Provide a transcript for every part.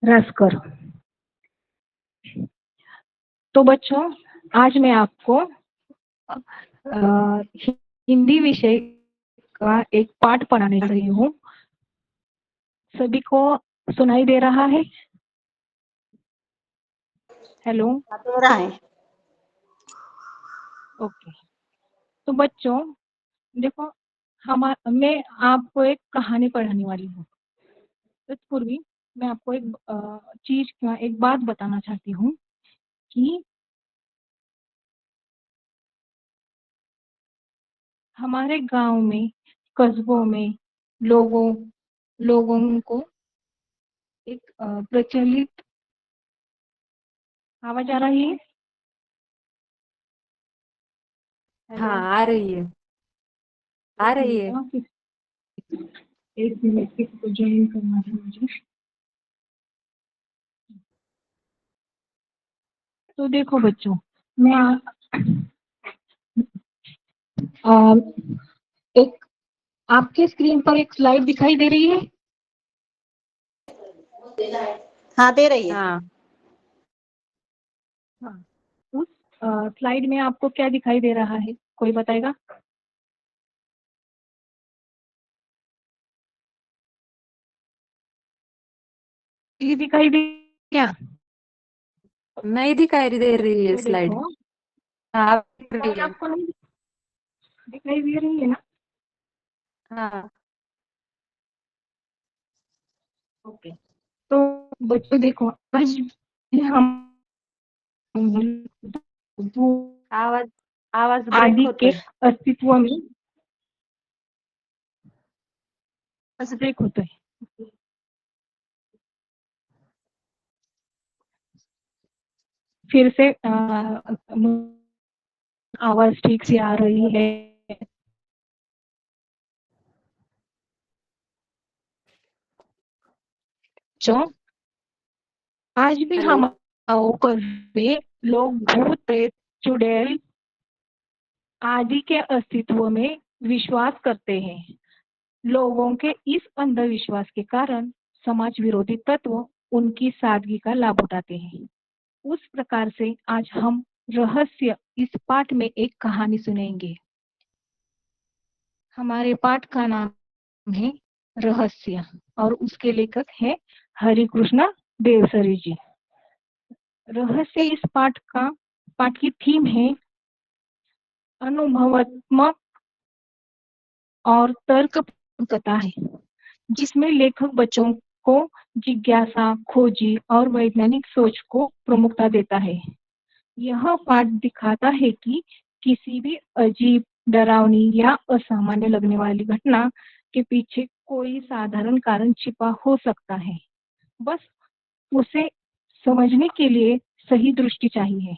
रसकर। तो बच्चों, आज मैं आपको हिंदी विषय का एक पाठ पढ़ाने जा रही हूँ। सभी को सुनाई दे रहा है? हेलो, दे रहा है। ओके। तो बच्चों देखो, मैं आपको एक कहानी पढ़ाने वाली हूँ। तत्पूर्वी मैं आपको एक चीज का एक बात बताना चाहती हूँ कि हमारे गांव में, कस्बों में लोगों को एक प्रचलित आवाज आ रही है? हाँ, आ रही है, आ रही है। एक मिनट, किसी को ज्वाइन करना है मुझे। तो देखो बच्चों, मैं एक आपके स्क्रीन पर एक स्लाइड दिखाई दे रही है? हाँ, दे रही है। हाँ, उस स्लाइड में आपको क्या दिखाई दे रहा है, कोई बताएगा? ये दिखाई दे क्या? नहीं दिखाई दे रही है तो स्लाइड। देखो, हाँ, दिख रही स्लाइड है। आपको नहीं दिखाई दे रही है ना? हाँ, ओके। तो बच्चों देखो, आज हम आवाज आवाज ब्रेक आदि के होतोय। अस्तित्व में ब्रेक होता है। फिर से आवाज ठीक से आ रही है? जो आज भी हेलो। हम कस्बे लोग भूत प्रेत चुड़ैल आदि के अस्तित्व में विश्वास करते हैं। लोगों के इस अंधविश्वास के कारण समाज विरोधी तत्व उनकी सादगी का लाभ उठाते हैं। उस प्रकार से आज हम रहस्य इस पाठ में एक कहानी सुनेंगे। हमारे पाठ का नाम है रहस्य और उसके लेखक है हरि कृष्णा देवसरी जी। रहस्य इस पाठ की थीम है अनुभवात्मक और तर्क कथा है, जिसमें लेखक बच्चों को जिज्ञासा, खोजी और वैज्ञानिक सोच को प्रमुखता देता है। यह पाठ दिखाता है कि किसी भी अजीब, डरावनी या असामान्य लगने वाली घटना के पीछे कोई साधारण कारण छिपा हो सकता है। बस उसे समझने के लिए सही दृष्टि चाहिए।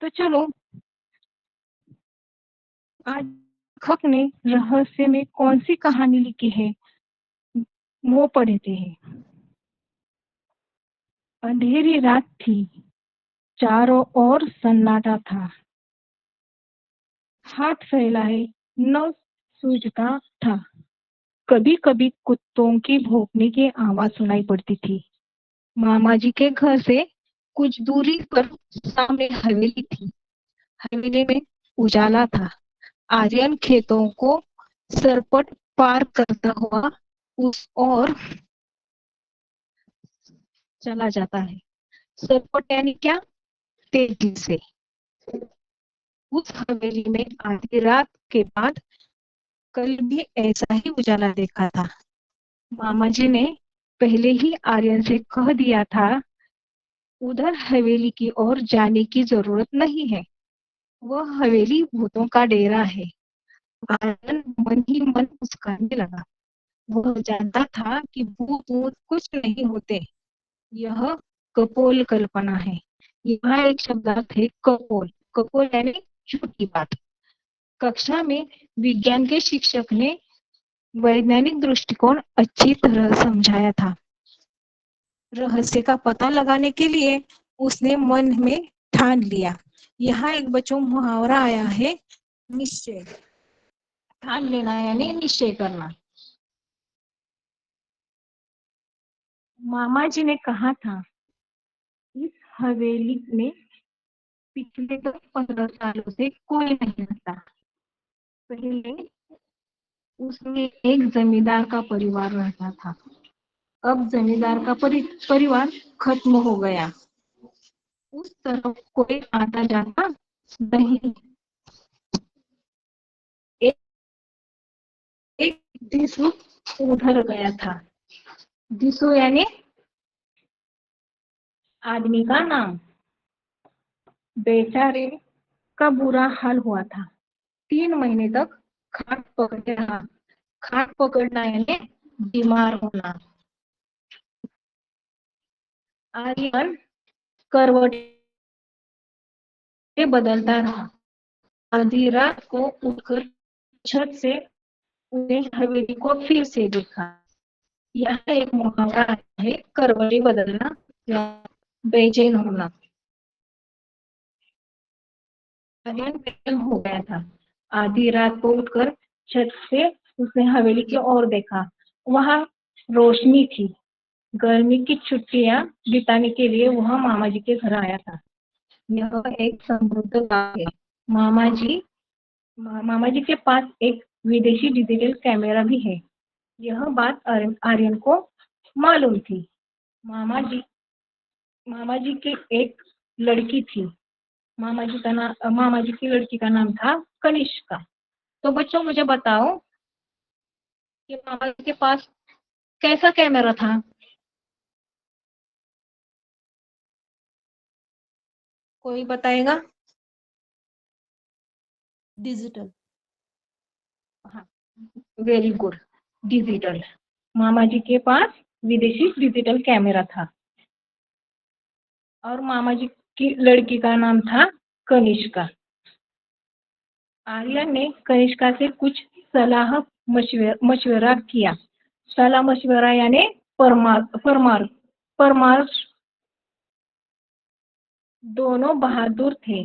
तो चलो, आज लेखक ने रहस्य में कौन सी कहानी लिखी है वो पढ़ते हैं। अंधेरी रात थी, चारों ओर सन्नाटा था। हाथ फैलाए न सूझता था। कभी कभी कुत्तों की भौंकने की आवाज सुनाई पड़ती थी। मामा जी के घर से कुछ दूरी पर सामने हवेली थी। हवेली में उजाला था। आर्यन खेतों को सरपट पार करता हुआ उस ओर चला जाता है। सरपट यानी क्या? तेजी से। उस हवेली में आधी रात के बाद कल भी ऐसा ही उजाला देखा था। मामा जी ने पहले ही आर्यन से कह दिया था, उधर हवेली की ओर जाने की जरूरत नहीं है, वह हवेली भूतों का डेरा है। आर्यन मन ही मन मुस्कुराने लगा। वह जानता था कि भूत वूत कुछ नहीं होते, यह कपोल कल्पना है। यहाँ एक शब्द है कपोल। कपोल यानी झूठी बात। कक्षा में विज्ञान के शिक्षक ने वैज्ञानिक दृष्टिकोण अच्छी तरह समझाया था। रहस्य का पता लगाने के लिए उसने मन में ठान लिया। यहाँ एक बच्चों मुहावरा आया है, निश्चय। ठान लेना यानी निश्चय करना। मामा जी ने कहा था, इस हवेली में पिछले 10-15 सालों से कोई नहीं रहता। पहले उसमें एक जमींदार का परिवार रहता था। अब जमींदार का परिवार खत्म हो गया। उस तरफ कोई आता जाता नहीं। एक एक दिसू उधर गया था। दिसू यानी आदमी का नाम। बेचारे का बुरा हाल हुआ था। 3 महीने तक खाट पकड़े रहा। खाट पकड़ना यानी बीमार होना। आर्यन करवटें बदलता रहा। आधी रात को उठकर छत से उसने हवेली को फिर से देखा। यह एक मुहावरा है, करवटें बदलना या बेचैन होना। आर्यन बेचैन हो गया था। आधी रात को उठकर छत से उसने हवेली की ओर देखा। वहां रोशनी थी। गर्मी की छुट्टियां बिताने के लिए वह मामा जी के घर आया था। यह एक समृद्ध गांव है। मामा जी मामा जी के पास एक विदेशी डिजिटल कैमरा भी है। यह बात आर्यन को मालूम थी। मामा जी मामा जी की एक लड़की थी। मामा जी की लड़की का नाम था कनिष्का। तो बच्चों मुझे बताओ कि मामा जी के पास कैसा कैमरा था? कोई बताएगा? डिजिटल। हाँ, वेरी गुड, डिजिटल। मामा जी के पास विदेशी डिजिटल कैमरा था और मामा जी की लड़की का नाम था कनिष्का। आर्यन ने कनिष्का से कुछ सलाह मशवरा किया। सलाह मशवरा यानी परामर्श। दोनों बहादुर थे।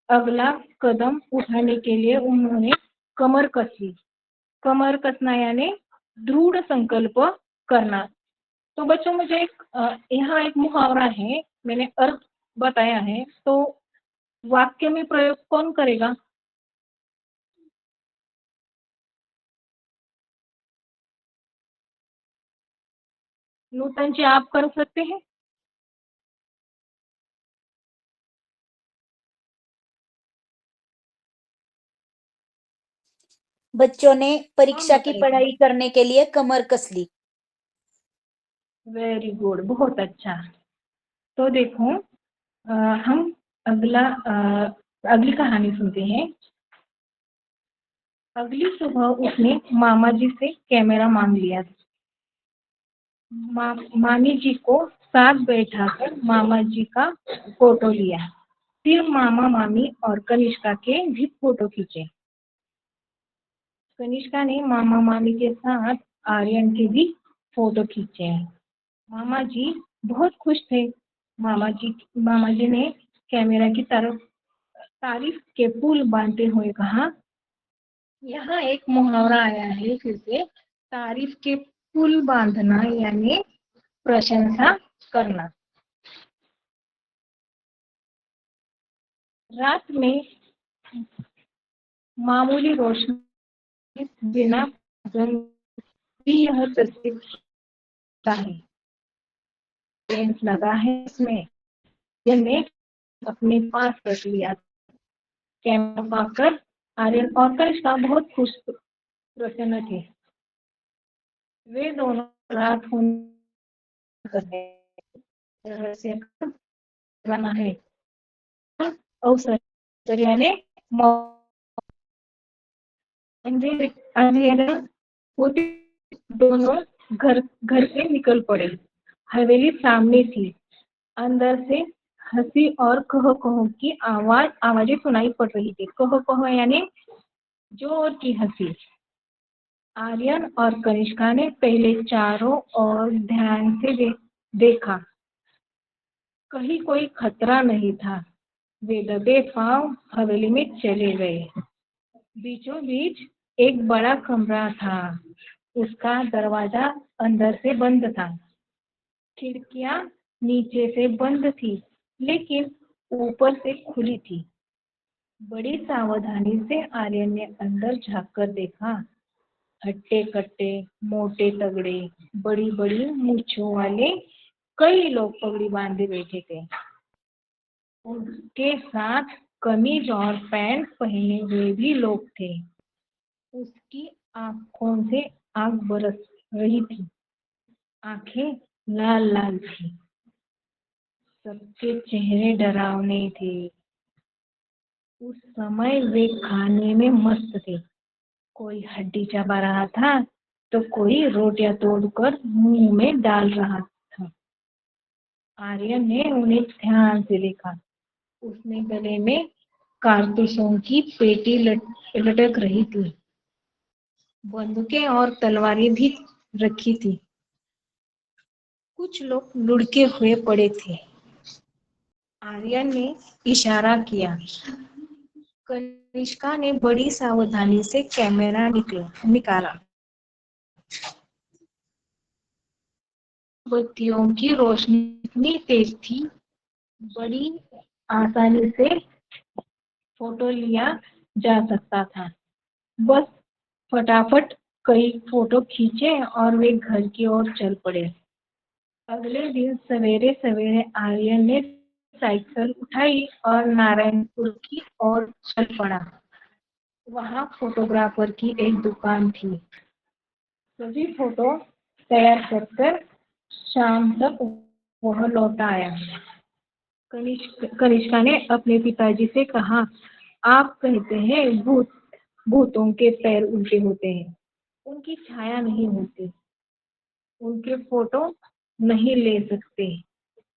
अगला कदम उठाने के लिए उन्होंने कमर कसी। कमर कसना यानी दृढ़ संकल्प करना। तो बच्चों मुझे यहाँ एक मुहावरा है, मैंने अर्थ बताया है, तो वाक्य में प्रयोग कौन करेगा? नूतन जी आप कर सकते हैं। बच्चों ने कौन परीक्षा की बताएगा? पढ़ाई करने के लिए कमर कस ली। वेरी गुड, बहुत अच्छा। तो देखो, हम अगली कहानी सुनते हैं। अगली सुबह उसने मामा जी से कैमरा मांग लिया। मामी जी को साथ बैठाकर मामा जी का फोटो लिया। फिर मामा मामी और कनिष्का के भी फोटो खींचे। कनिष्का ने मामा मामी के साथ आर्यन के भी फोटो खींचे। मामा जी बहुत खुश थे। मामा जी ने कैमरा की तरफ तारीफ के पुल बांधते हुए कहा। यहाँ एक मुहावरा आया है फिर से, तारीफ के पुल बांधना यानी प्रशंसा करना। रात में मामूली रोशनी बिना भी यह तस्वीर का है। लेंस लगा है इसमें। ने अपने पास रख लिया। कैमरा पाकर आर्यन और कनिष्का बहुत खुश प्रसन्न थे। वे दोनों रात होने रहस्य बना है। अवसर यानी अंधेरा होते दोनों घर घर से निकल पड़े। हवेली सामने थी। अंदर से हंसी और कह कह की आवाजें सुनाई पड़ रही थी। कह कह यानी जोर की हंसी। आर्यन और कनिष्का ने पहले चारों ओर ध्यान से देखा। कहीं कोई खतरा नहीं था। वे दबे पांव हवेली में चले गए। बीचों बीच एक बड़ा कमरा था। उसका दरवाजा अंदर से बंद था। खिड़कियां नीचे से बंद थी, लेकिन ऊपर से खुली थी। बड़ी सावधानी से आर्यन ने अंदर झांककर देखा। हट्टे कट्टे, मोटे तगड़े, बड़ी बड़ी मूछों वाले कई लोग पगड़ी बांधे बैठे थे। उनके साथ कमीज और पैंट पहने हुए भी लोग थे। उसकी आंखों से आग बरस रही थी। आंखें लाल लाल थी। सबके चेहरे डरावने थे। उस समय वे खाने में मस्त थे। कोई हड्डी चबा रहा था तो कोई रोटियां तोड़कर मुंह में डाल रहा था। आर्यन ने उन्हें ध्यान से देखा। उसने गले में कारतूसों की पेटी लटक रही थी। बंदूकें और तलवारें भी रखी थी। कुछ लोग लुढ़के हुए पड़े थे। आर्यन ने इशारा किया। कनिष्का ने बड़ी सावधानी से कैमरा निकाला। बत्तियों की रोशनी इतनी तेज थी, बड़ी आसानी से फोटो लिया जा सकता था। बस फटाफट कई फोटो खींचे और वे घर की ओर चल पड़े। अगले दिन सवेरे सवेरे आर्यन ने साइकिल उठाई और नारायणपुर की ओर चल पड़ा। वहां फोटोग्राफर की एक दुकान थी। सभी फोटो तैयार कर शाम तक वह लौट आया। कनिष्का ने अपने पिताजी से कहा, आप कहते हैं भूतों के पैर उल्टे होते हैं, उनकी छाया नहीं होती, उनके फोटो नहीं ले सकते।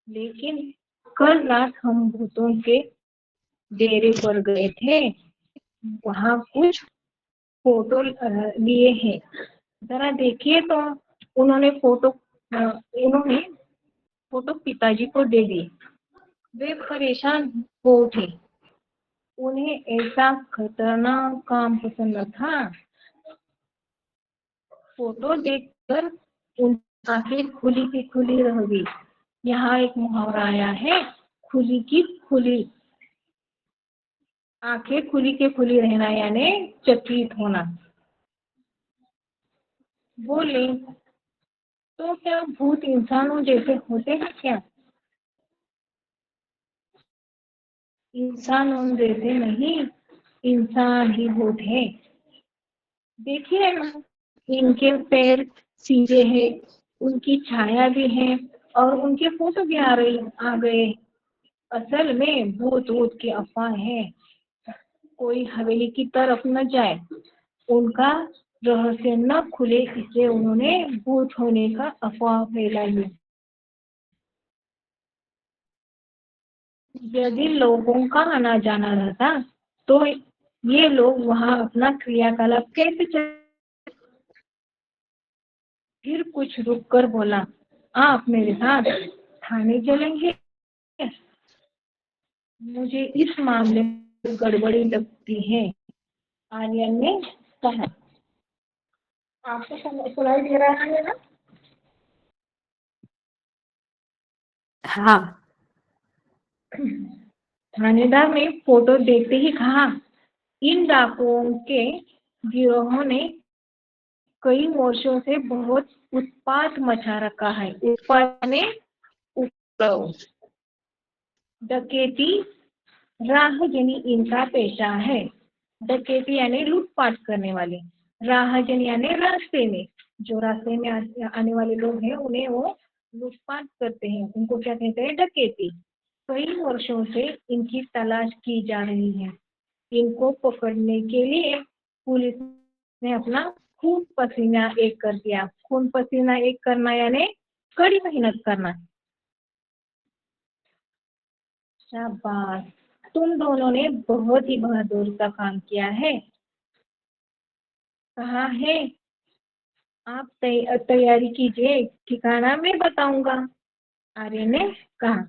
लेकिन कल रात हम भूतों के डेरे पर गए थे, वहाँ कुछ फोटो लिए हैं, जरा देखिए। तो उन्होंने फोटो पिताजी को दे दी। वे परेशान हो उठे। उन्हें ऐसा खतरनाक काम पसंद न था। फोटो देखकर उनकी आंखें खुली की खुली रह गई। यहाँ एक मुहावरा आया है, खुली की खुली आंखें खुली के खुली रहना यानी चकित होना। बोले, तो क्या भूत इंसानों जैसे होते हैं क्या? इंसानों जैसे नहीं, इंसान ही भूत है। देखिए ना, इनके पैर सीधे हैं, उनकी छाया भी है और उनके फोटो भी आ गए। असल में भूत वूत की अफवाह है। कोई हवेली की तरफ न जाए, उनका रहस्य न खुले, इसलिए उन्होंने भूत होने का अफवाह फैलाई। यदि लोगों का आना जाना रहता तो ये लोग वहाँ अपना क्रियाकलाप कैसे फिर कुछ रुक कर बोला, आप मेरे साथ थाने चलेंगे? मुझे इस मामले में गड़बड़ी लगती है, आर्यन ने कहा। आपको सुनाई दे रहा है ना? हाँ। थानेदार ने फोटो देखते ही कहा, इन डाकुओं के गिरोह ने कई वर्षों से बहुत उत्पात मचा रखा है। उत्पात ने उपद्रव, डकैती, राहजनी इनका पेशा है। डकैती यानी लूटपाट करने वाले, राहजन यानी रास्ते में, जो रास्ते में आने वाले लोग हैं उन्हें वो लूटपाट करते हैं, उनको क्या कहते हैं? डकैती। कई वर्षों से इनकी तलाश की जा रही है। इनको पकड़ने के लिए पुलिस ने अपना खून पसीना एक कर दिया। खून पसीना एक करना यानी कड़ी मेहनत करना। शाबाश, तुम दोनों ने बहुत ही बहादुर का काम किया है। कहा है, आप तैयारी कीजिए, ठिकाना मैं बताऊंगा, आर्य ने कहा।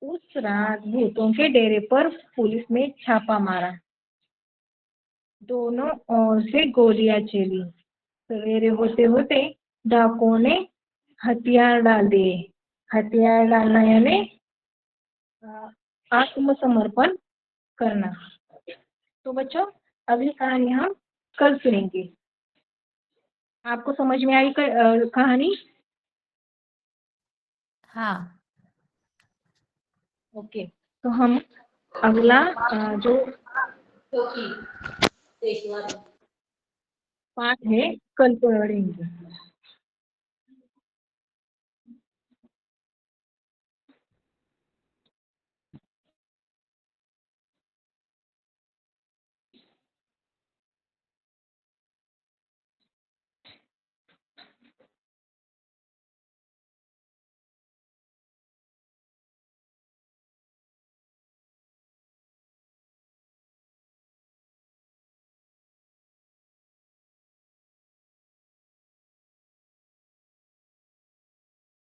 उस रात भूतों के डेरे पर पुलिस ने छापा मारा। दोनों ओर से गोलियां चली। सवेरे होते होते डाकुओं ने हथियार डाल दिए। हथियार डालना यानी आत्मसमर्पण करना। तो बच्चों अगली कहानी हम कल सुनेंगे। आपको समझ में आई कहानी? हाँ। ओके, तो हम अगला जो पाठ है कल पढ़ेंगे।